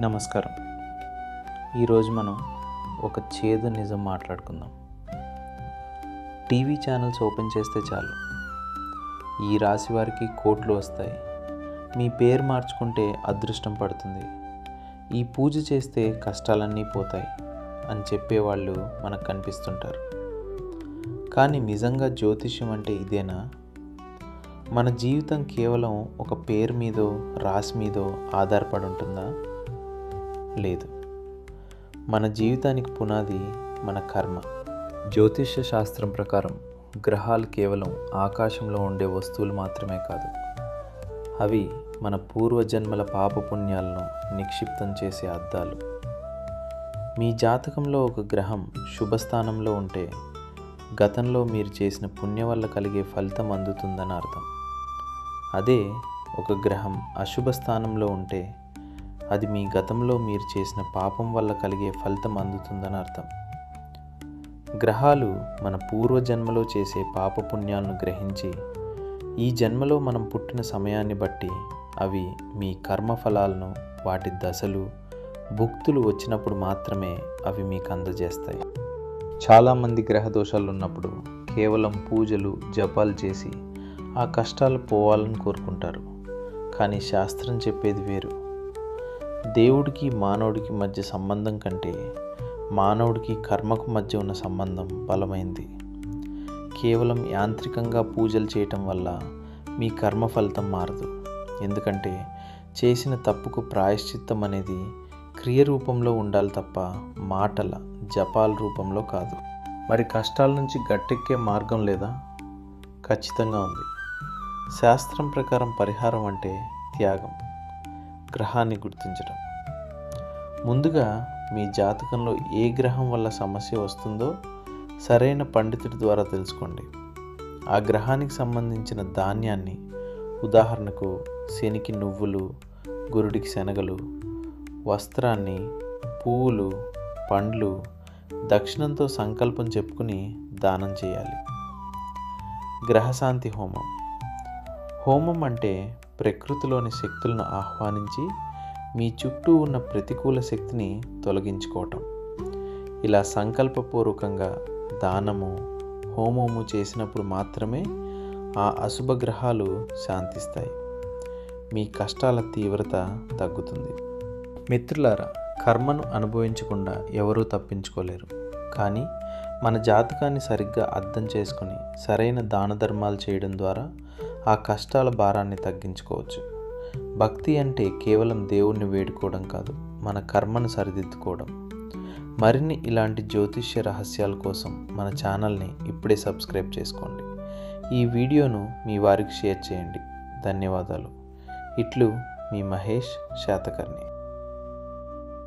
నమస్కారం. ఈరోజు మనం ఒక చేదు నిజం మాట్లాడుకుందాం. టీవీ ఛానల్స్ ఓపెన్ చేస్తే చాలు, ఈ రాశి వారికి కోట్లు వస్తాయి, మీ పేరు మార్చుకుంటే అదృష్టం పడుతుంది, ఈ పూజ చేస్తే కష్టాలన్నీ పోతాయి అని చెప్పేవాళ్ళు మనకు కనిపిస్తుంటారు. కానీ నిజంగా జ్యోతిష్యం అంటే ఇదేనా? మన జీవితం కేవలం ఒక పేరు మీదో రాశి మీదో ఆధారపడి ఉంటుందా? లేదు. మన జీవితానికి పునాది మన కర్మ. జ్యోతిష్య శాస్త్రం ప్రకారం గ్రహాలు కేవలం ఆకాశంలో ఉండే వస్తువులు మాత్రమే కాదు, అవి మన పూర్వజన్మల పాపపుణ్యాలను నిక్షిప్తం చేసే అద్దాలు. మీ జాతకంలో ఒక గ్రహం శుభస్థానంలో ఉంటే గతంలో మీరు చేసిన పుణ్యం వల్ల కలిగే ఫలితం అందుతుందని అర్థం. అదే ఒక గ్రహం అశుభ స్థానంలో ఉంటే అది మీ గతంలో మీరు చేసిన పాపం వల్ల కలిగే ఫలితం అందుతుందని అర్థం. గ్రహాలు మన పూర్వజన్మలో చేసే పాపపుణ్యాలను గ్రహించి ఈ జన్మలో మనం పుట్టిన సమయాన్ని బట్టి అవి మీ కర్మఫలాలను, వాటి దశలు, భుక్తులు వచ్చినప్పుడు మాత్రమే అవి మీకు అందజేస్తాయి. చాలామంది గ్రహ దోషాలు ఉన్నప్పుడు కేవలం పూజలు, జపాలు చేసి ఆ కష్టాలు పోవాలని కోరుకుంటారు. కానీ శాస్త్రం చెప్పేది వేరు. దేవుడికి మానవుడికి మధ్య సంబంధం కంటే మానవుడికి కర్మకు మధ్య ఉన్న సంబంధం బలమైంది. కేవలం యాంత్రికంగా పూజలు చేయటం వల్ల మీ కర్మ ఫలితం మారదు. ఎందుకంటే చేసిన తప్పుకు ప్రాయశ్చిత్తం అనేది క్రియ రూపంలో ఉండాలి తప్ప మాటల, జపాల రూపంలో కాదు. మరి కష్టాల నుంచి గట్టెక్కే మార్గం లేదా? ఖచ్చితంగా ఉంది. శాస్త్రం ప్రకారం పరిహారం అంటే త్యాగం, గ్రహాన్ని గుర్తించడం. ముందుగా మీ జాతకంలో ఏ గ్రహం వల్ల సమస్య వస్తుందో సరైన పండితుడి ద్వారా తెలుసుకోండి. ఆ గ్రహానికి సంబంధించిన ధాన్యాన్ని, ఉదాహరణకు శనికి నువ్వులు, గురుడికి శనగలు, వస్త్రాన్ని, పువ్వులు, పండ్లు దక్షిణంతో సంకల్పం చెప్పుకుని దానం చేయాలి. గ్రహశాంతి హోమం. హోమం అంటే ప్రకృతిలోని శక్తులను ఆహ్వానించి మీ చుట్టూ ఉన్న ప్రతికూల శక్తిని తొలగించుకోవటం. ఇలా సంకల్పపూర్వకంగా దానము, హోమము చేసినప్పుడు మాత్రమే ఆ అశుభ గ్రహాలు శాంతిస్తాయి, మీ కష్టాల తీవ్రత తగ్గుతుంది. మిత్రులారా, కర్మను అనుభవించకుండా ఎవరూ తప్పించుకోలేరు. కానీ మన జాతకాన్ని సరిగ్గా అర్థం చేసుకుని సరైన దాన ధర్మాలు చేయడం ద్వారా ఆ కష్టాల భారాన్ని తగ్గించుకోవచ్చు. భక్తి అంటే కేవలం దేవుణ్ణి వేడుకోవడం కాదు, మన కర్మను సరిదిద్దుకోవడం. మరిన్ని ఇలాంటి జ్యోతిష్య రహస్యాల కోసం మన ఛానల్ని ఇప్పుడే సబ్స్క్రైబ్ చేసుకోండి. ఈ వీడియోను మీ వారికి షేర్ చేయండి. ధన్యవాదాలు. ఇట్లు మీ మహేష్ శాతకర్ణి.